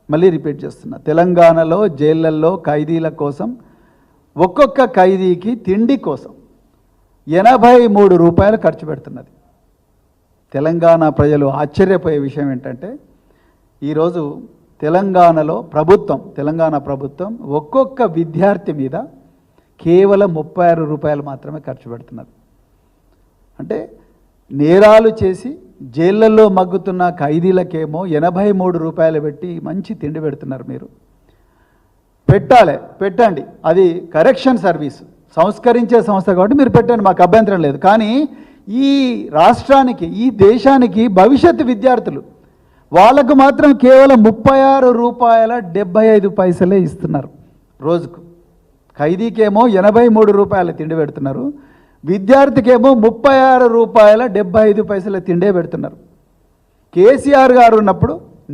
మళ్ళీ రిపీట్ చేస్తున్నా, తెలంగాణలో జైళ్ళల్లో ఖైదీల కోసం ఒక్కొక్క ఖైదీకి తిండి కోసం 83 రూపాయలు ఖర్చు పెడుతున్నది. తెలంగాణ ప్రజలు ఆశ్చర్యపోయే విషయం ఏంటంటే ఈరోజు తెలంగాణ ప్రభుత్వం ఒక్కొక్క విద్యార్థి మీద కేవలం 36 రూపాయలు మాత్రమే ఖర్చు పెడుతున్నారు. అంటే నేరాలు చేసి జైళ్ళల్లో మగ్గుతున్న ఖైదీలకేమో 83 రూపాయలు పెట్టి మంచి తిండి పెడుతున్నారు. మీరు పెట్టండి, అది కరెక్షన్ సర్వీస్, సంస్కరించే సంస్థ కాబట్టి మీరు పెట్టండి, మాకు అభ్యంతరం లేదు. కానీ ఈ రాష్ట్రానికి, ఈ దేశానికి భవిష్యత్తు విద్యార్థులు వాళ్ళకు మాత్రం కేవలం 36 రూపాయల 75 పైసలే ఇస్తున్నారు రోజుకు. ఖైదీకేమో 83 రూపాయల తిండి పెడుతున్నారు, విద్యార్థికేమో 36 రూపాయల 75 పైసల తిండే పెడుతున్నారు. కేసీఆర్ గారు ఉన్నప్పుడు